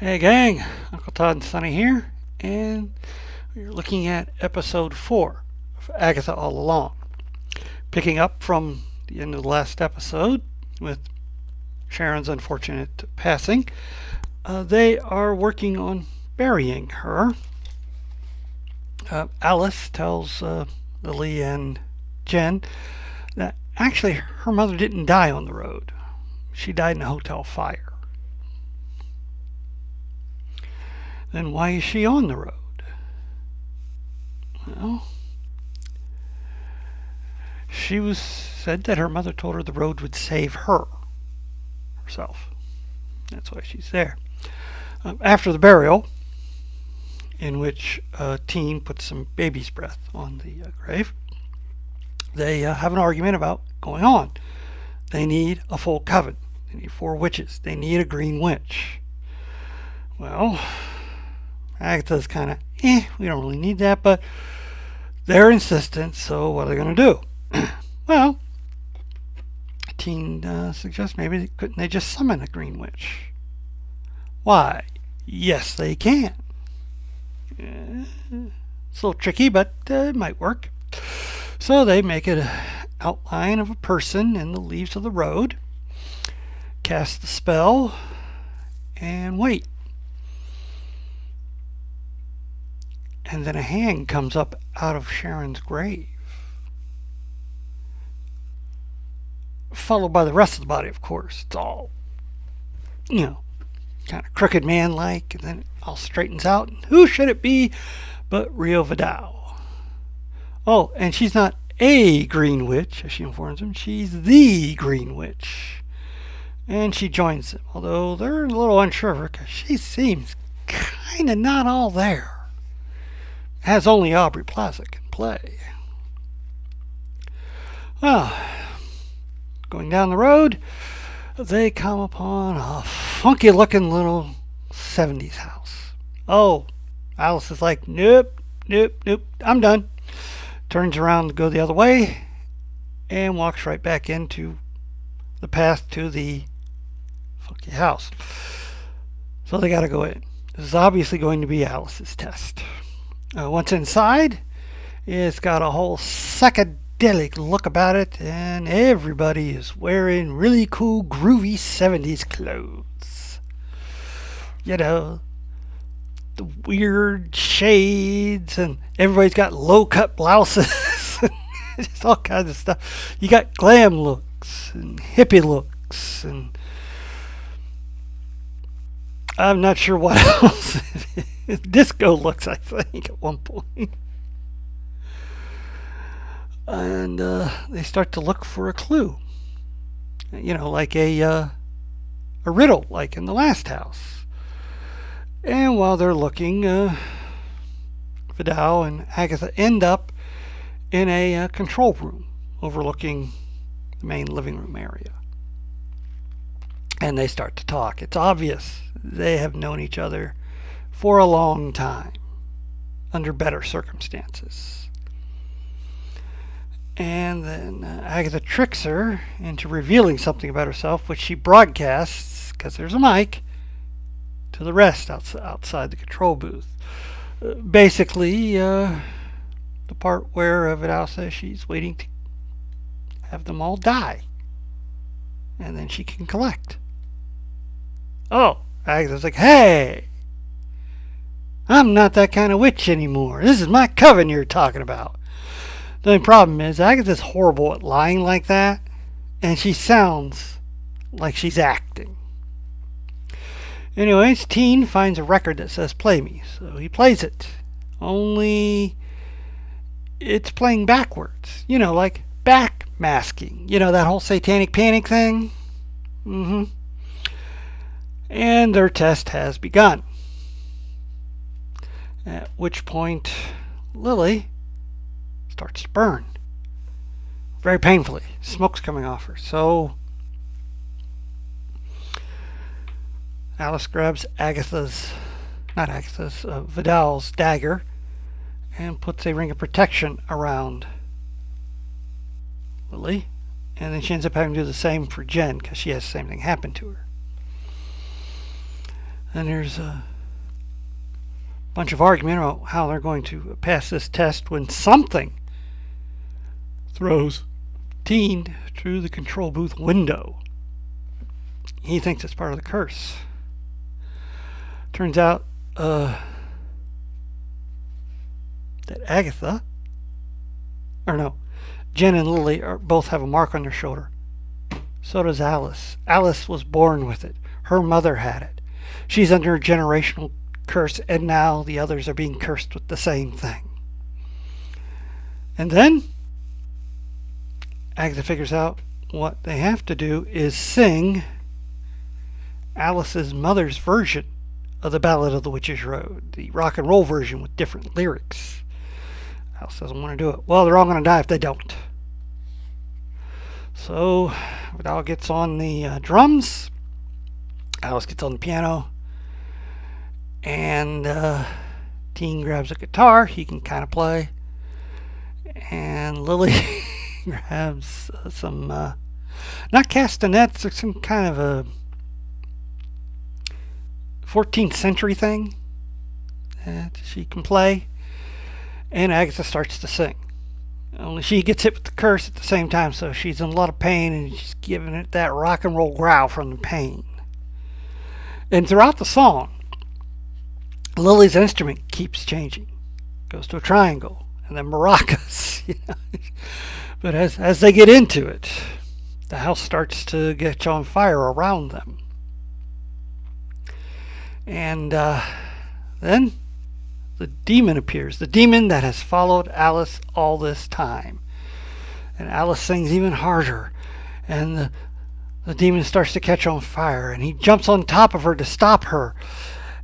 Hey gang, Uncle Todd and Sonny here, and we're looking at episode 4 of Agatha All Along. Picking up from the end of the last episode with Sharon's unfortunate passing, they are working on burying her. Alice tells Lily and Jen that actually her mother didn't die on the road. She died in a hotel fire. Then why is she on the road? Well, she was said that her mother told her the road would save her herself. That's why she's there. After the burial, in which a teen puts some baby's breath on the grave, they have an argument about going on. They need a full coven. They need 4 witches. They need a green witch. Well, Agatha's kind of, we don't really need that, but they're insistent, so what are they going to do? Well, Teen suggests maybe couldn't they just summon a green witch? Why, yes they can. It's a little tricky, but it might work. So they make an outline of a person in the leaves of the road, cast the spell, and wait. And then a hand comes up out of Sharon's grave, followed by the rest of the body, of course. It's all, kind of crooked man-like, and then it all straightens out. And who should it be but Rio Vidal? Oh, and she's not a green witch, as she informs him. She's the green witch. And she joins them, although they're a little unsure of her, because she seems kind of not all there. As only Aubrey Plaza can play. Well, going down the road, they come upon a funky looking little 70s house. Oh, Alice is like, nope, I'm done. Turns around to go the other way and walks right back into the path to the funky house. So they got to go in. This is obviously going to be Alice's test. Once inside, it's got a whole psychedelic look about it, and everybody is wearing really cool, groovy 70s clothes. The weird shades, and everybody's got low-cut blouses, just all kinds of stuff. You got glam looks and hippie looks, and I'm not sure what else it is. Disco looks, I think, at one point. And they start to look for a clue. Like a riddle, like in the last house. And while they're looking, Vidal and Agatha end up in a control room overlooking the main living room area. And they start to talk. It's obvious they have known each other for a long time, under better circumstances. And then Agatha tricks her into revealing something about herself, which she broadcasts, because there's a mic, to the rest outside the control booth. Basically, the part where Vidal says she's waiting to have them all die, and then she can collect. Oh, Agatha's like, hey, I'm not that kind of witch anymore. This is my coven you're talking about. The only problem is Agatha's horrible at lying like that, and she sounds like she's acting. Anyways, Teen finds a record that says play me, so he plays it. Only it's playing backwards. Like back masking. That whole satanic panic thing? And their test has begun. At which point, Lily starts to burn. Very painfully. Smoke's coming off her. So Alice grabs Vidal's dagger and puts a ring of protection around Lily. And then she ends up having to do the same for Jen, because she has the same thing happen to her. And there's a bunch of argument about how they're going to pass this test when something throws Teen through the control booth window. He thinks it's part of the curse. Turns out that Agatha, or no, Jen and Lily both have a mark on their shoulder. So does Alice. Alice was born with it. Her mother had it. She's under a generational curse, and now the others are being cursed with the same thing. And then Agatha figures out what they have to do is sing Alice's mother's version of the Ballad of the Witch's Road, the rock and roll version with different lyrics. Alice doesn't want to do it. Well, they're all going to die if they don't. So Vidal gets on the drums, Alice gets on the piano, and Teen grabs a guitar. He can kind of play, and Lily grabs some not castanets, or some kind of a 14th century thing that she can play, and Agatha starts to sing. Only she gets hit with the curse at the same time, so she's in a lot of pain, and she's giving it that rock and roll growl from the pain. And throughout the song, Lily's instrument keeps changing. Goes to a triangle, and then maracas. But as they get into it, the house starts to catch on fire around them. And then the demon appears. The demon that has followed Alice all this time. And Alice sings even harder. And the demon starts to catch on fire. And he jumps on top of her to stop her.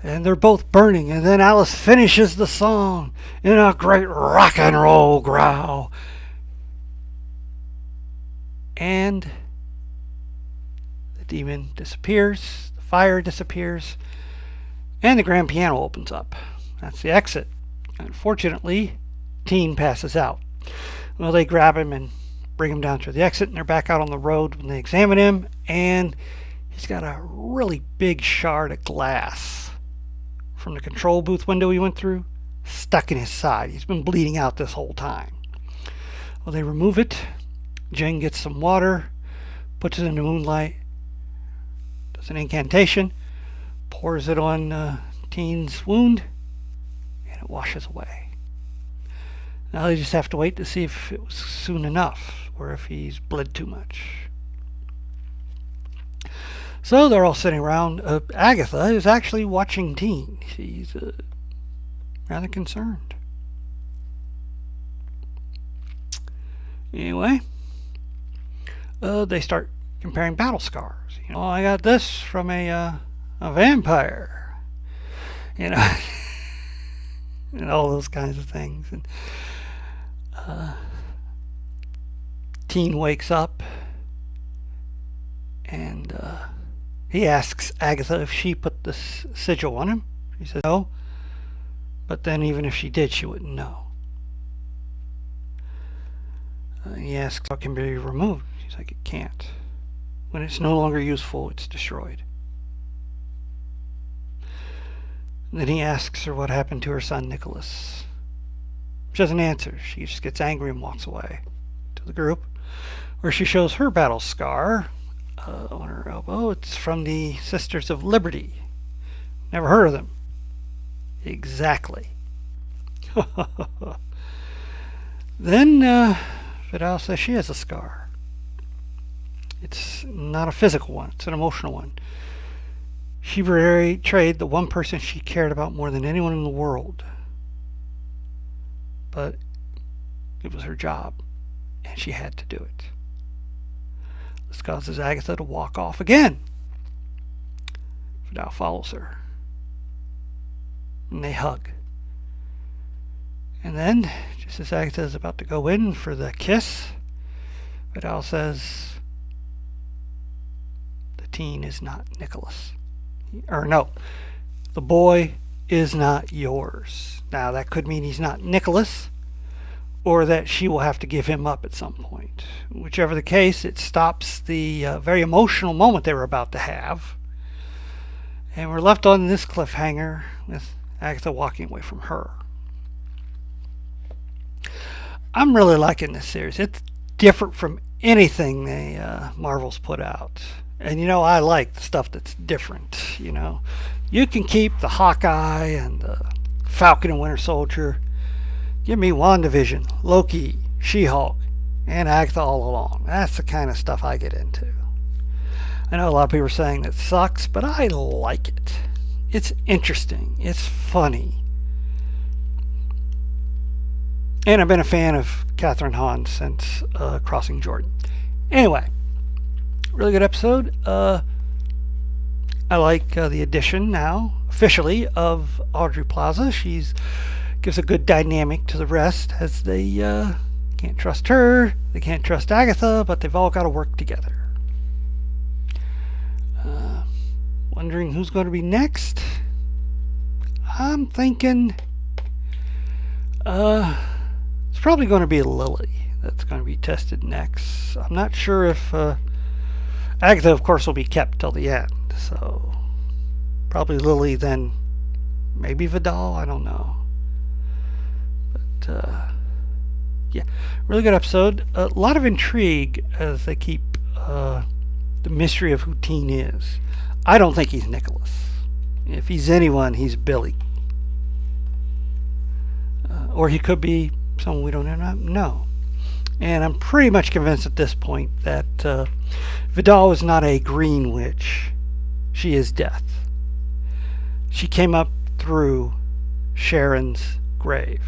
And they're both burning. And then Alice finishes the song in a great rock and roll growl. And the demon disappears. The fire disappears. And the grand piano opens up. That's the exit. Unfortunately, Teen passes out. Well, they grab him and bring him down to the exit, and they're back out on the road when they examine him, and he's got a really big shard of glass from the control booth window he went through stuck in his side. He's been bleeding out this whole time. Well, they remove it. Jen gets some water, puts it in the moonlight, does an incantation, pours it on Teen's wound, and it washes away. Now they just have to wait to see if it was soon enough or if he's bled too much. So they're all sitting around. Agatha is actually watching Teen. She's rather concerned. Anyway, they start comparing battle scars. I got this from a vampire. And all those kinds of things. And Teen wakes up, and he asks Agatha if she put the sigil on him. She says no, but then even if she did, she wouldn't know. He asks how it can be removed. She's like, it can't. When it's no longer useful, it's destroyed. And then he asks her what happened to her son Nicholas. She doesn't answer. She just gets angry and walks away to the group, where she shows her battle scar on her elbow. It's from the Sisters of Liberty. Never heard of them. Exactly. Then Vidal says she has a scar. It's not a physical one. It's an emotional one. She betrayed the one person she cared about more than anyone in the world. But it was her job, and she had to do it. This causes Agatha to walk off again. Vidal follows her. And they hug. And then, just as Agatha is about to go in for the kiss, Vidal says, the teen is not Nicholas. Or no, the boy is not yours. Now that could mean he's not Nicholas, or that she will have to give him up at some point. Whichever the case, it stops the very emotional moment they were about to have. And we're left on this cliffhanger with Agatha walking away from her. I'm really liking this series. It's different from anything Marvel's put out. And I like the stuff that's different. You can keep the Hawkeye and the Falcon and Winter Soldier. Give me WandaVision, Loki, She-Hulk, and Agatha all along. That's the kind of stuff I get into. I know a lot of people are saying that sucks, but I like it. It's interesting. It's funny. And I've been a fan of Catherine Hahn since Crossing Jordan. Anyway, really good episode. I like the addition now, officially, of Audrey Plaza. She's gives a good dynamic to the rest, as they can't trust her, they can't trust Agatha, but they've all got to work together. Wondering who's going to be next? I'm thinking it's probably going to be Lily that's going to be tested next. I'm not sure if Agatha, of course, will be kept till the end, so probably Lily, then maybe Vidal, I don't know. But yeah, really good episode. A lot of intrigue as they keep the mystery of who Teen is. I don't think he's Nicholas. If he's anyone, he's Billy. Or he could be someone we don't know. And I'm pretty much convinced at this point that Vidal is not a green witch. She is death. She came up through Sharon's grave.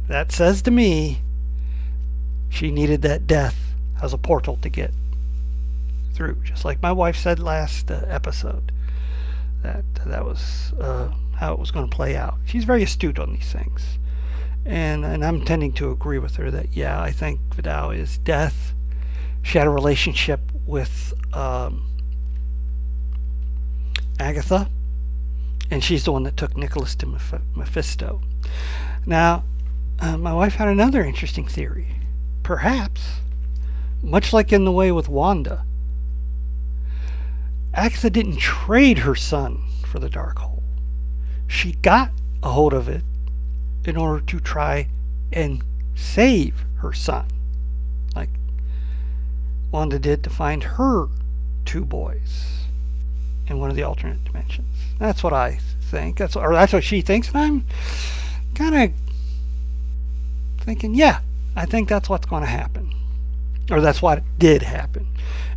That says to me she needed that death as a portal to get through. Just like my wife said last episode. That was how it was going to play out. She's very astute on these things. And I'm tending to agree with her that, yeah, I think Vidal is death. She had a relationship with Agatha, and she's the one that took Nicholas to Mephisto. Now, my wife had another interesting theory. Perhaps, much like in the way with Wanda, Agatha didn't trade her son for the Darkhold. She got a hold of it in order to try and save her son, like Wanda did to find her two boys in one of the alternate dimensions. That's what I think. That's what she thinks, and I'm kind of thinking, yeah, I think that's what's going to happen, or that's what did happen.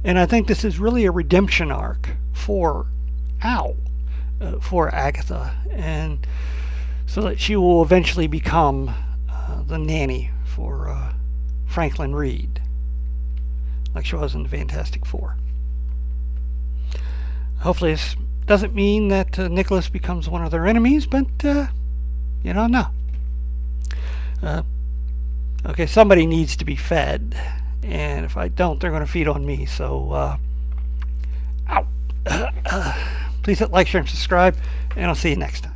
And I think this is really a redemption arc for for Agatha, and so that she will eventually become the nanny for Franklin Reed, like she was in the Fantastic Four. Hopefully this doesn't mean that Nicholas becomes one of their enemies, but you don't know. Okay, somebody needs to be fed, and if I don't, they're going to feed on me. So, please hit like, share, and subscribe, and I'll see you next time.